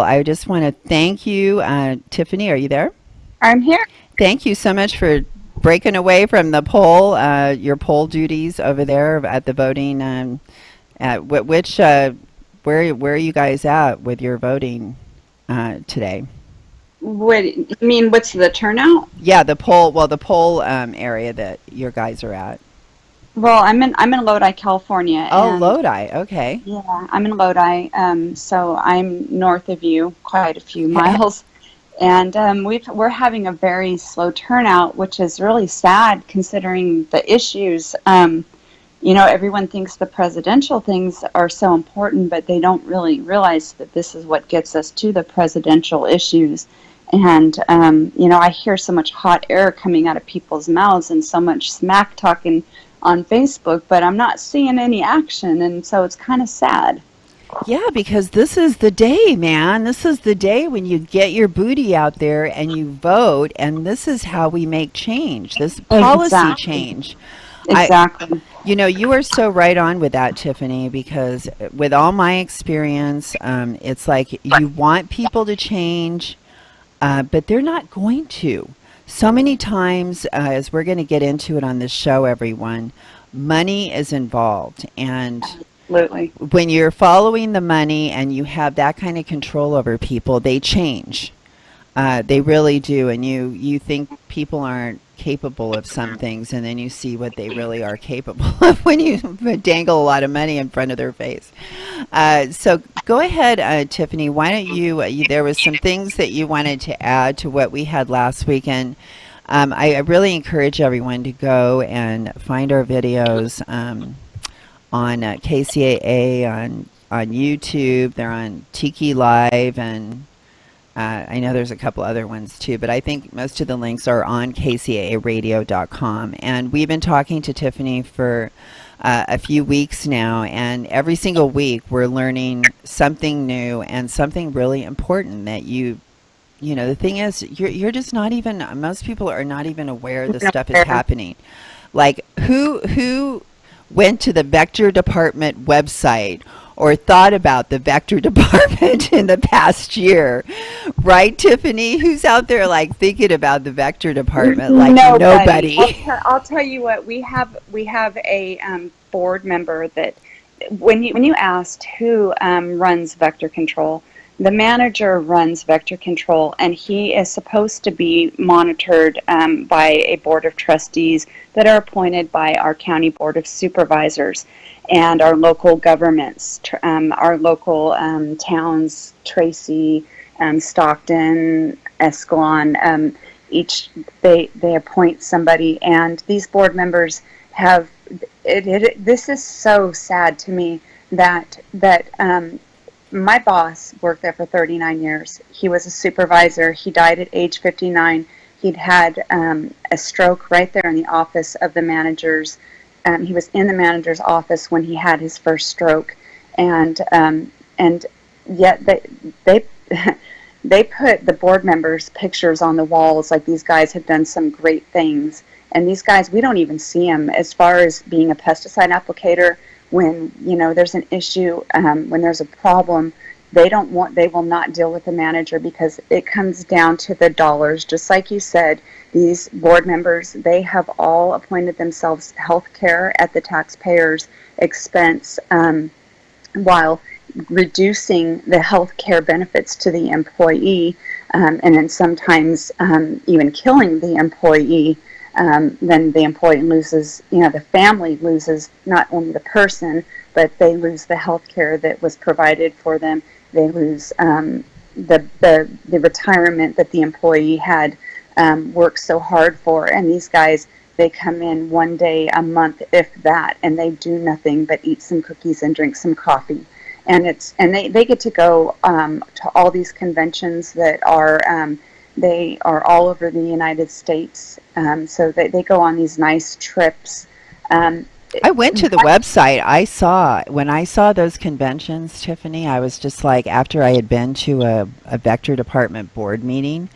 I just want to thank you, Tiffany. Are you there? I'm here. Thank you so much for breaking away from the poll, your poll duties over there at the voting. At which, where are you guys at with your voting today? What you mean? What's the turnout? Yeah, the poll. Well, the poll area that your guys are at. Well, I'm in Lodi, California, Oh, and Lodi. Okay. yeah, I'm in Lodi. So I'm north of you, quite a few miles, and we're having a very slow turnout, which is really sad considering the issues. Everyone thinks the presidential things are so important, but they don't really realize that this is what gets us to the presidential issues. And, I hear so much hot air coming out of people's mouths and so much smack talking on Facebook, but I'm not seeing any action. And so it's kind of sad. Yeah, because this is the day, man. This is the day when you get your booty out there and you vote, and this is how we make change, this policy Exactly. change. I, Exactly. you are so right on with that, Tiffany, because with all my experience, it's like you want people to change, but they're not going to. So many times, as we're going to get into it on this show, everyone, money is involved. And Absolutely. when you're following the money and you have that kind of control over people, they change. They really do. And you think people aren't capable of some things, and then you see what they really are capable of when you dangle a lot of money in front of their face. So go ahead, Tiffany. Why don't there was some things that you wanted to add to what we had last weekend. I really encourage everyone to go and find our videos on KCAA, on YouTube. They're on Tiki Live, and I know there's a couple other ones too, but I think most of the links are on kcaaradio.com. And we've been talking to Tiffany for a few weeks now, and every single week we're learning something new and something really important that the thing is, you're just not even, most people are not even aware this stuff is happening. Like, who went to the Vector Department website or thought about the Vector Department in the past year? Right, Tiffany? Who's out there like thinking about the Vector Department like nobody? I'll tell you what, we have a board member that when you asked who runs vector control, the manager runs vector control, and he is supposed to be monitored by a board of trustees that are appointed by our county board of supervisors and our local governments, our local towns, Tracy, Stockton, Escalon. They appoint somebody, and these board members have this is so sad to me that my boss worked there for 39 years. He was a supervisor. He died at age 59. He'd had a stroke right there in the office of the managers. He was in the manager's office when he had his first stroke, and yet they they put the board members' pictures on the walls like these guys had done some great things. And these guys, we don't even see them as far as being a pesticide applicator. When there's an issue, when there's a problem, they will not deal with the manager because it comes down to the dollars. Just like you said, these board members, they have all appointed themselves health care at the taxpayer's expense, while reducing the health care benefits to the employee, and then sometimes even killing the employee. Then the employee loses, the family loses not only the person, but they lose the health care that was provided for them. They lose the retirement that the employee had worked so hard for. And these guys, they come in one day a month, if that, and they do nothing but eat some cookies and drink some coffee. And they get to go to all these conventions that are they are all over the United States. So they go on these nice trips. I went to the website. When I saw those conventions, Tiffany, I was just like, after I had been to a Vector Department board meeting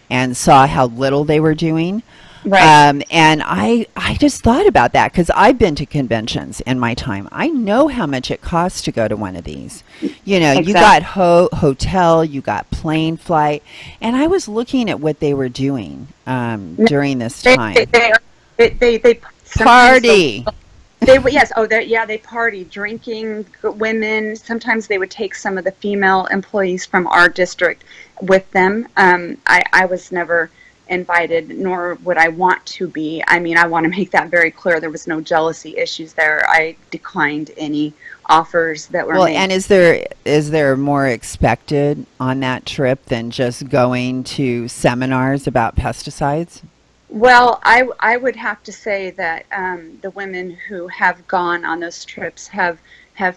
and saw how little they were doing, Right. And I just thought about that because I've been to conventions in my time. I know how much it costs to go to one of these. You know, you Exactly. got hotel, you got plane flight, and I was looking at what they were doing No, during this They time. they sometimes Party. they would, yes, oh they yeah, they party, drinking, women. Sometimes they would take some of the female employees from our district with them. I was never invited, nor would I want to be. I mean, I want to make that very clear. There was no jealousy issues there. I declined any offers that were Well, made. and is there more expected on that trip than just going to seminars about pesticides? Well, I would have to say that the women who have gone on those trips have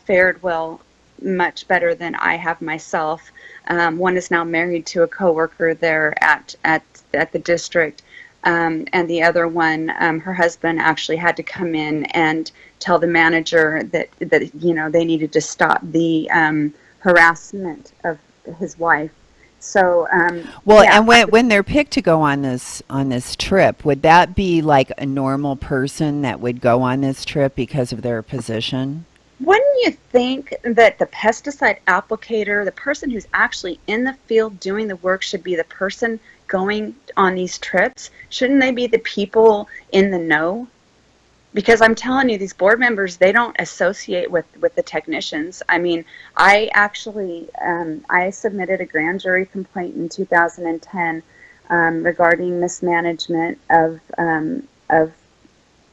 fared well, much better than I have myself. One is now married to a coworker there at the district, and the other one, her husband actually had to come in and tell the manager that they needed to stop the harassment of his wife. So Well, yeah. and when they're picked to go on this trip, would that be like a normal person that would go on this trip because of their position? Wouldn't you think that the pesticide applicator, the person who's actually in the field doing the work, should be the person going on these trips? Shouldn't they be the people in the know? Because I'm telling you, these board members, they don't associate with the technicians. I mean, I actually I submitted a grand jury complaint in 2010 regarding mismanagement of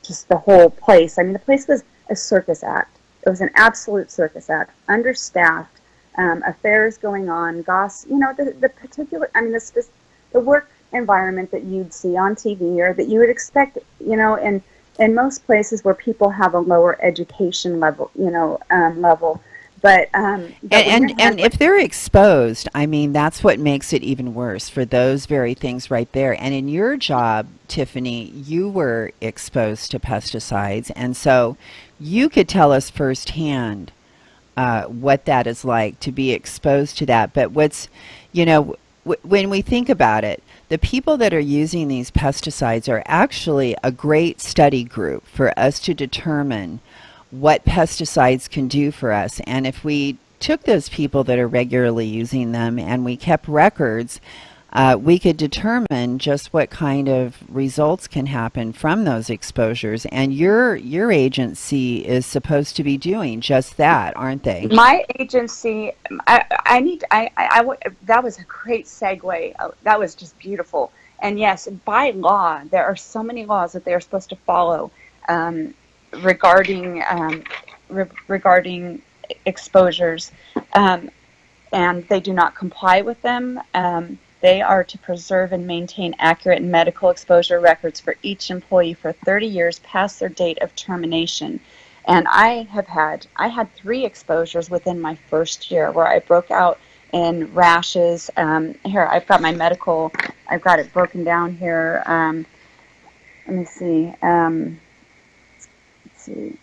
just the whole place. I mean, the place was a circus act. It was an absolute circus act, understaffed, affairs going on, the particular, I mean, the work environment that you'd see on TV or that you would expect, in most places where people have a lower education level, level. But when you're And handling, if they're exposed, I mean, that's what makes it even worse for those very things right there. And in your job, Tiffany, you were exposed to pesticides, and so you could tell us firsthand what that is like to be exposed to that. But you know, when we think about it, the people that are using these pesticides are actually a great study group for us to determine what pesticides can do for us. And if we took those people that are regularly using them and we kept records, we could determine just what kind of results can happen from those exposures. And your agency is supposed to be doing just that, aren't they? my agency, I need, that was a great segue. That was just beautiful. And yes, by law, there are so many laws that they're supposed to follow um, regarding regarding exposures, um, and they do not comply with them. They are to preserve and maintain accurate medical exposure records for each employee for 30 years past their date of termination. And I had 3 exposures within my first year where I broke out in rashes. Here, I've got my medical, I've got it broken down here. Let me see. Let's see.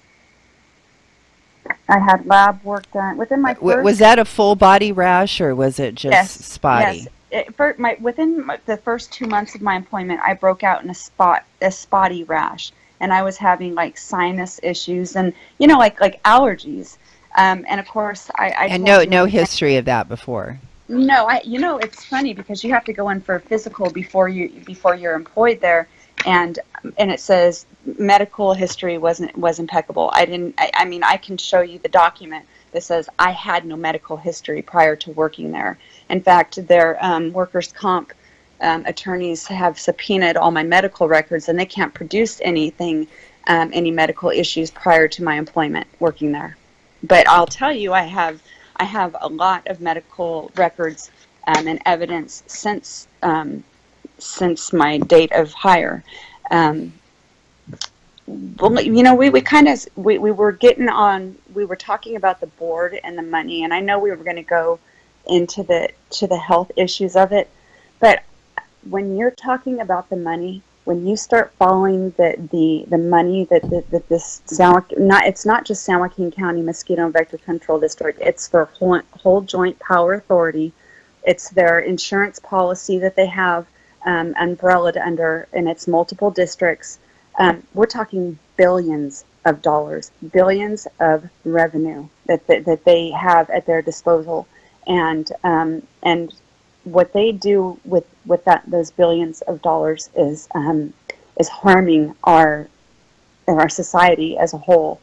I had lab work done within my Was first. that a full body rash or was it just Yes, yes. spotty? Within the first 2 months of my employment, I broke out in a spotty rash, and I was having like sinus issues and like allergies. And of course, I And told you no in the history of that before. no, it's funny because you have to go in for a physical before you're employed there, and it says medical history was impeccable. I mean, I can show you the document that says I had no medical history prior to working there. In fact, their workers' comp attorneys have subpoenaed all my medical records, and they can't produce anything, any medical issues prior to my employment working there. But I'll tell you, I have a lot of medical records and evidence since my date of hire. Um, well, we kind of we were getting on. We were talking about the board and the money, and I know we were going to go into the health issues of it. But when you're talking about the money, when you start following the money that this it's not just San Joaquin County Mosquito and Vector Control District. It's their whole joint power authority. It's their insurance policy that they have umbrellaed under, and it's multiple districts. We're talking billions of dollars, billions of revenue that they have at their disposal, and what they do with those billions of dollars is harming our society as a whole.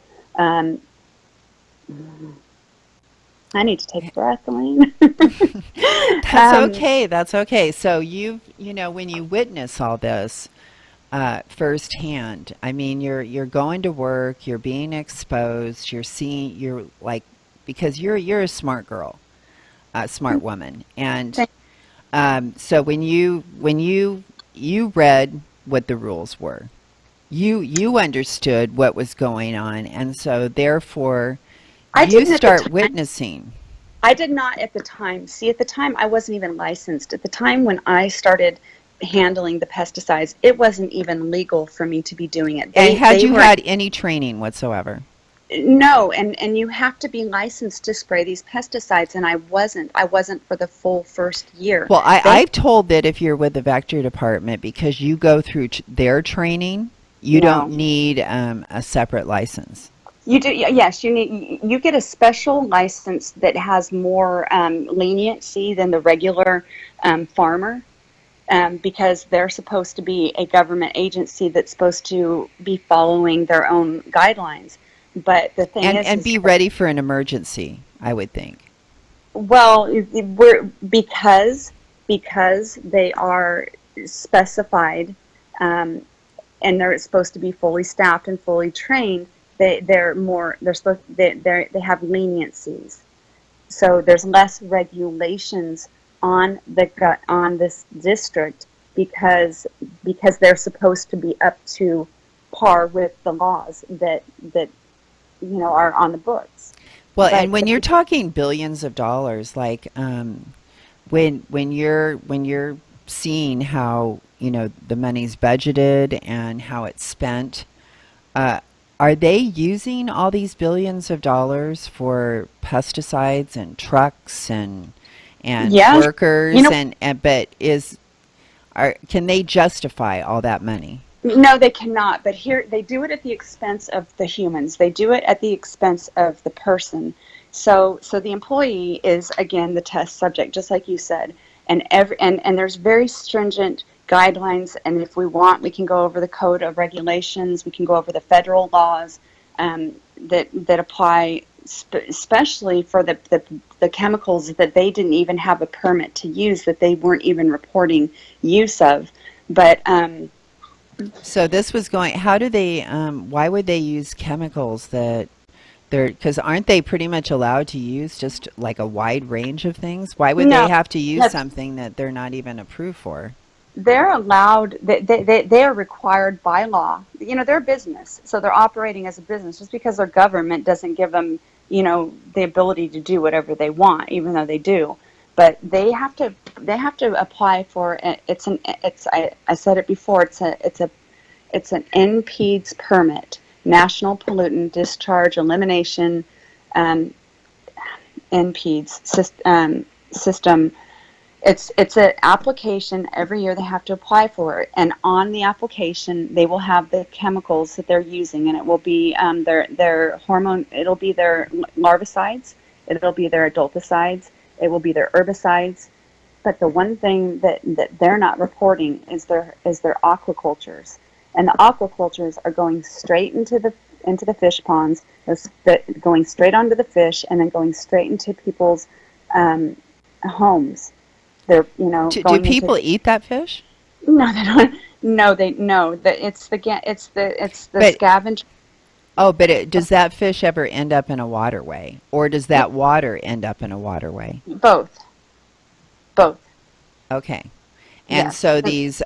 I need to take a breath, Elaine. That's okay. That's okay. So when you witness all this firsthand, I mean, you're going to work, you're being exposed, you're like, because you're a smart girl, a smart woman, and so when you read what the rules were, you understood what was going on, and so therefore you start witnessing. I did not at the time. See, at the time, I wasn't even licensed. At the time when I started handling the pesticides, it wasn't even legal for me to be doing it. And had you had any training whatsoever? No, and you have to be licensed to spray these pesticides, and I wasn't. I wasn't for the full first year. Well, I've told that if you're with the Vector Department, because you go through their training, you don't need a separate license. You do, yes. You get a special license that has more leniency than the regular farmer, because they're supposed to be a government agency that's supposed to be following their own guidelines. But the thing and be ready for an emergency, I would think. Well, because they are specified, and they're supposed to be fully staffed and fully trained. They have leniencies, so there's less regulations on this district because they're supposed to be up to par with the laws that are on the books. Well, and when you're talking billions of dollars, like when you're seeing how the money's budgeted and how it's spent. Are they using all these billions of dollars for pesticides and trucks and workers can they justify all that money? No, they cannot. But here they do it at the expense of the humans. They do it at the expense of the person. So the employee is again the test subject, just like you said. And there's very stringent guidelines, and if we want, we can go over the code of regulations. We can go over the federal laws that apply, especially for the chemicals that they didn't even have a permit to use, that they weren't even reporting use of. But so this was going. How do they? Why would they use chemicals that? Because aren't they pretty much allowed to use just like a wide range of things? Why would they have to use something that they're not even approved for? They're allowed, they are required by law. They're a business, so they're operating as a business. Just because their government doesn't give them, the ability to do whatever they want, even though they do. But they have to apply for I said it before. It's an NPEDS permit, National Pollutant Discharge Elimination NPEDS system. It's an application every year they have to apply for it, and on the application they will have the chemicals that they're using, and it will be their hormone. It'll be their larvicides, it'll be their adulticides, it will be their herbicides. But the one thing that they're not reporting is their aquacultures, and the aquacultures are going straight into the fish ponds, going straight onto the fish, and then going straight into people's homes. They're, do people eat that fish? No, they don't. No, it's the scavenger. Oh, but does that fish ever end up in a waterway, or does that water end up in a waterway? Both. Okay. And so these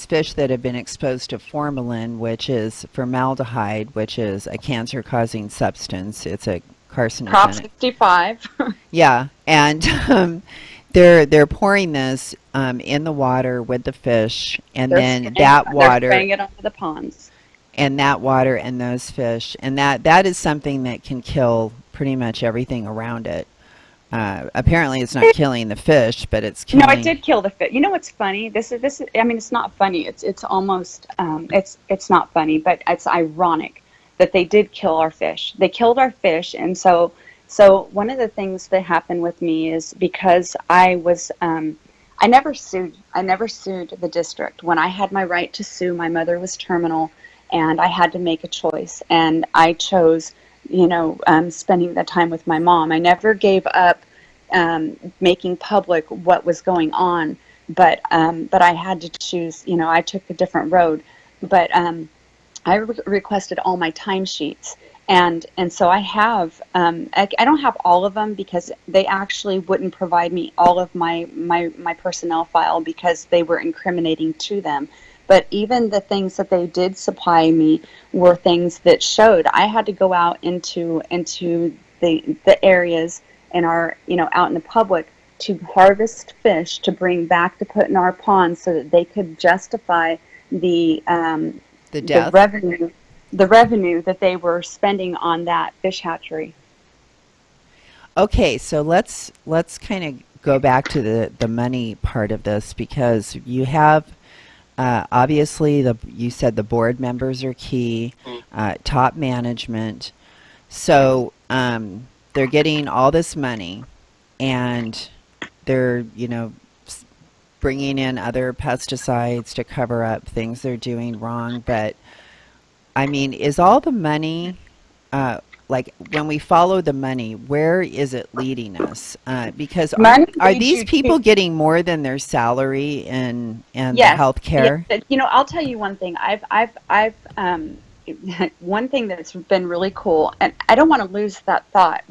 fish that have been exposed to formalin, which is formaldehyde, which is a cancer-causing substance, it's a carcinogenic. Prop 65. Yeah, and they're pouring this in the water with the fish, and they're spraying it onto the ponds. And that water and those fish, and that is something that can kill pretty much everything around it. Apparently, it's not killing the fish, but it's No, it killing. did kill the fish. You know what's funny? This is. I mean, it's not funny. It's almost. It's not funny, but it's ironic that they did kill our fish. They killed our fish, and so one of the things that happened with me is because I was. I never sued. I never sued the district when I had my right to sue. My mother was terminal, and I had to make a choice, and I chose. Spending the time with my mom. I never gave up making public what was going on. But I had to choose. I took a different road. But I requested all my timesheets, and so I have. I don't have all of them because they actually wouldn't provide me all of my personnel file because they were incriminating to them. But even the things that they did supply me were things that showed I had to go out into the areas in our out in the public to harvest fish to bring back to put in our ponds so that they could justify the The the death. revenue that they were spending on that fish hatchery. Okay, so let's kind of go back to the money part of this because you have obviously you said the board members are key, top management. So they're getting all this money, and they're bringing in other pesticides to cover up things they're doing wrong. But I mean, is all the money, like when we follow the money, where is it leading us? Because Money are leads these you to people getting more than their salary in the yes, health yes. care? I'll tell you one thing. I've one thing that's been really cool, and I don't want to lose that thought.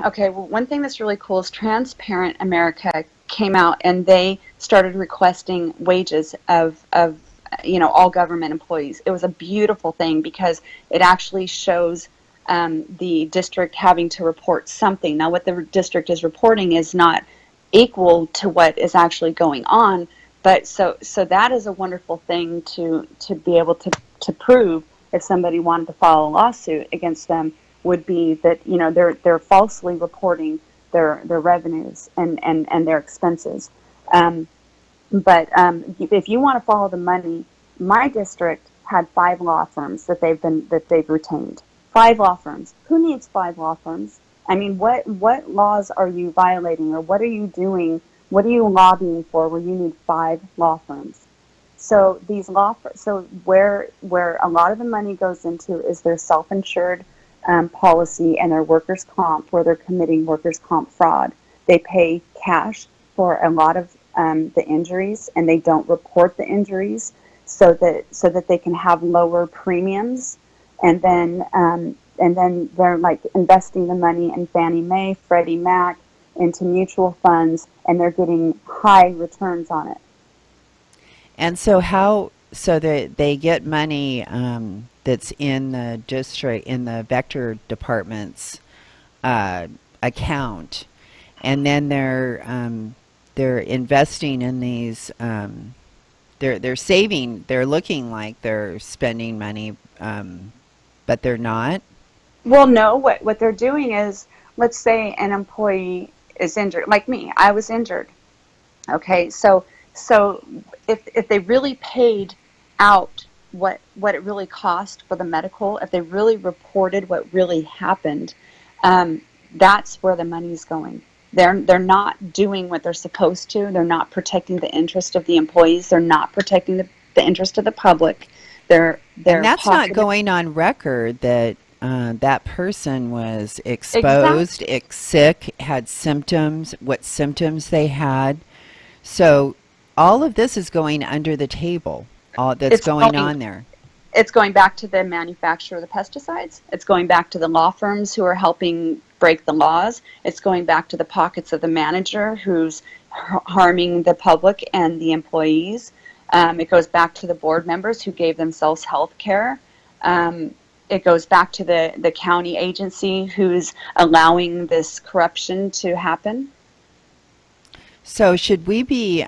Okay, well, one thing that's really cool is Transparent America came out and they started requesting wages of all government employees. It was a beautiful thing because it actually shows the district having to report something. Now, what the district is reporting is not equal to what is actually going on, but so that is a wonderful thing to be able to prove if somebody wanted to file a lawsuit against them would be that they're falsely reporting their revenues and their expenses. Um, but if you want to follow the money, my district had 5 law firms that they've retained. 5 law firms. Who needs 5 law firms? I mean, what laws are you violating, or what are you doing? What are you lobbying for where you need 5 law firms? So so where a lot of the money goes into is their self-insured policy and their workers' comp, where they're committing workers' comp fraud. They pay cash for a lot of the injuries, and they don't report the injuries so that they can have lower premiums, and then they're like investing the money in Fannie Mae, Freddie Mac, into mutual funds, and they're getting high returns on it. And so how so they get money that's in the district in the vector department's uh, account, and then they're investing in these. They're saving. They're looking like they're spending money, but they're not. Well, no, what they're doing is, let's say an employee is injured, like me. I was injured. Okay, so if they really paid out what it really cost for the medical, if they really reported what really happened, um, that's where the money's going. They're not doing what they're supposed to. They're not protecting the interest of the employees. They're not protecting the interest of the public. And They're that's not pocketing. going on record that that person was exposed, Exactly. sick, had symptoms, what symptoms they had. So all of this is going under the table, all that's It's going going on there. it's going back to the manufacturer of the pesticides. It's going back to the law firms who are helping break the laws. It's going back to the pockets of the manager who's harming the public and the employees. It goes back to the board members who gave themselves health care. Um, it goes back to the county agency who's allowing this corruption to happen. So should we be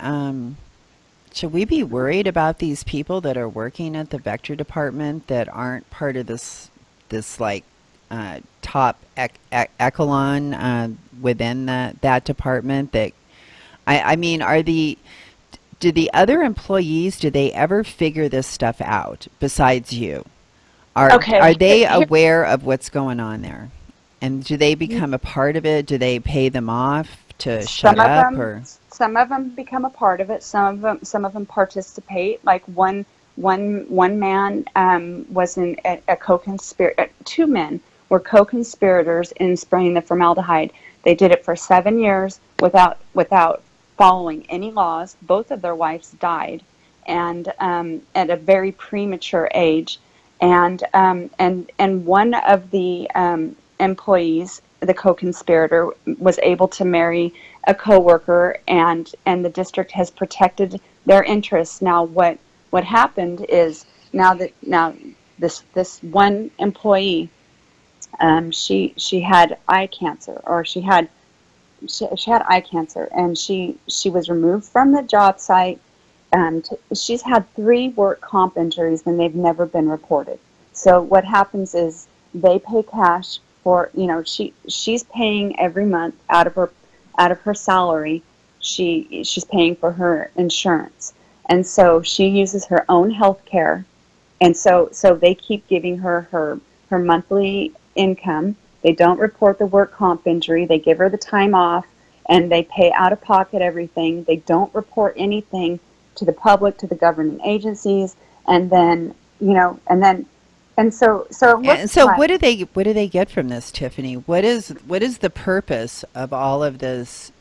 worried about these people that are working at the vector department that aren't part of this like top echelon within that department that I mean, do the other employees, do they ever figure this stuff out besides you? Are Okay, they here, aware of what's going on there? And do they become a part of it? Do they pay them off to shut some of up them or? some of them become a part of it. Some of them participate. Like one man was in a co-conspirator. Two men were co-conspirators in spraying the formaldehyde. They did it for 7 years without following any laws. Both of their wives died, and at a very premature age. And one of the employees, the co-conspirator, was able to marry a coworker, and the district has protected their interests. Now, what happened is now this one employee, she had eye cancer, or she had eye cancer, and she was removed from the job site. She's had 3 work comp injuries, and they've never been reported. So what happens is they pay cash for, she's paying every month out of her salary. She's paying for her insurance, and so she uses her own health care, and so they keep giving her monthly income. They don't report the work comp injury. They give her the time off, and they pay out of pocket everything. They don't report anything to the public, to the government agencies, and then so it And looks so like. what do they get from this, Tiffany? What is the purpose of all of this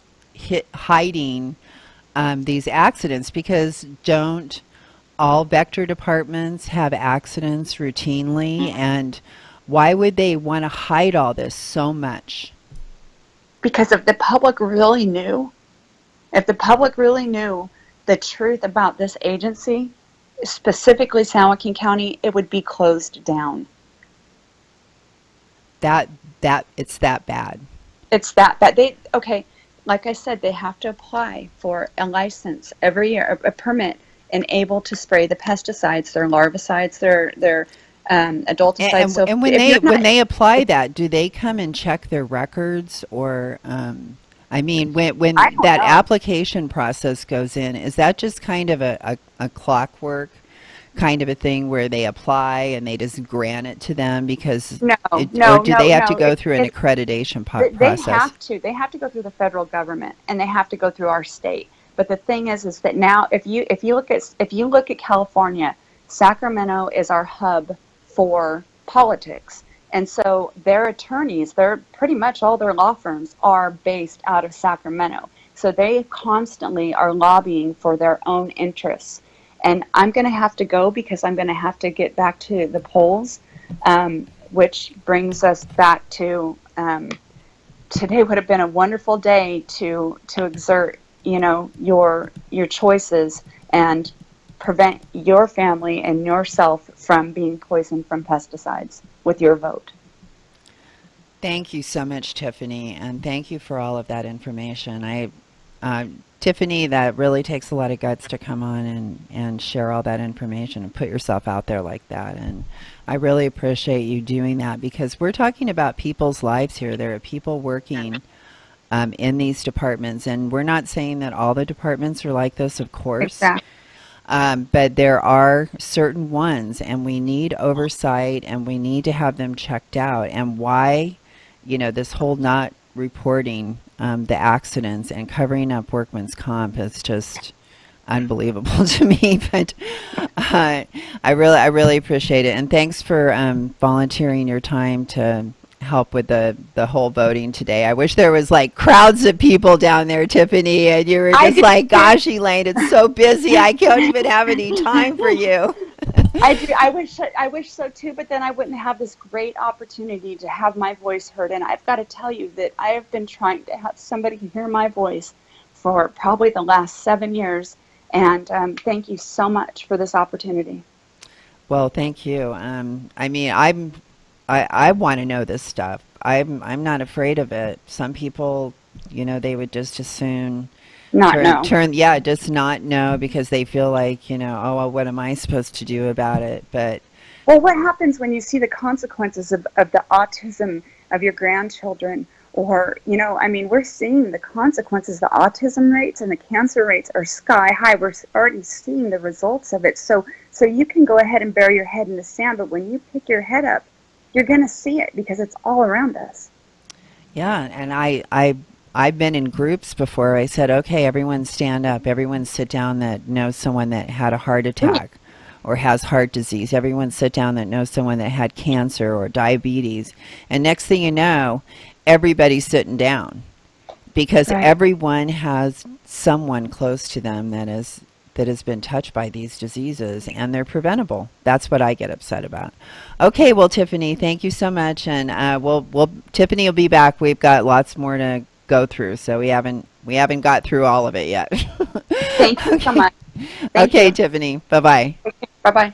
hiding these accidents? Because don't all vector departments have accidents routinely, and why would they want to hide all this so much? Because if the public really knew the truth about this agency, specifically San Joaquin County, it would be closed down. That that it's that bad. It's that they okay, like I said, they have to apply for a license every year, a permit, and able to spray the pesticides, their larvicides, their adulticides. So And if you're when not, they apply that, do they come and check their records or I mean, I when don't that know. application process goes in, is that just kind of a clockwork kind of a thing where they apply and they just grant it to them because No, or no, do they no, have to no. go through an accreditation They process? have to go through the federal government, and they have to go through our state. But the thing is that now if you look at California, Sacramento is our hub for politics. And so their attorneys, they're pretty much all their law firms are based out of Sacramento. So they constantly are lobbying for their own interests. And I'm going to have to go because I'm going to have to get back to the polls, which brings us back to today would have been a wonderful day to exert, your choices and prevent your family and yourself from being poisoned from pesticides with your vote. Thank you so much, Tiffany, and thank you for all of that information. Tiffany, that really takes a lot of guts to come on and share all that information and put yourself out there like that. And I really appreciate you doing that because we're talking about people's lives here. There are people working in these departments, and we're not saying that all the departments are like this, of course. Exactly. But there are certain ones, and we need oversight, and we need to have them checked out. And why, this whole not reporting the accidents and covering up workman's comp is just unbelievable to me. But I really appreciate it, and thanks for volunteering your time to help with the whole voting today. I wish there was like crowds of people down there, Tiffany, and you were I just do like, too. "Gosh, Elaine, it's so busy. I can't even have any time for you." I do. I wish so too, but then I wouldn't have this great opportunity to have my voice heard. And I've got to tell you that I have been trying to have somebody hear my voice for probably the last 7 years. And thank you so much for this opportunity. Well, thank you. I mean, I want to know this stuff. I'm not afraid of it. Some people, they would just as soon Not know. yeah, just not know because they feel like, oh, well, what am I supposed to do about it? But Well, what happens when you see the consequences of the autism of your grandchildren? Or, I mean, we're seeing the consequences. The autism rates and the cancer rates are sky high. We're already seeing the results of it. So you can go ahead and bury your head in the sand, but when you pick your head up, you're going to see it because it's all around us. Yeah, and I've been in groups before. I said, okay, everyone stand up. Everyone sit down that knows someone that had a heart attack or has heart disease. Everyone sit down that knows someone that had cancer or diabetes. And next thing you know, everybody's sitting down because Right. everyone has someone close to them that has been touched by these diseases, and they're preventable. That's what I get upset about. Okay, well, Tiffany, thank you so much, and we'll Tiffany will be back. We've got lots more to go through, so we haven't got through all of it yet. Thank you so Okay, much. Thank okay, you. Tiffany, bye bye. Bye bye.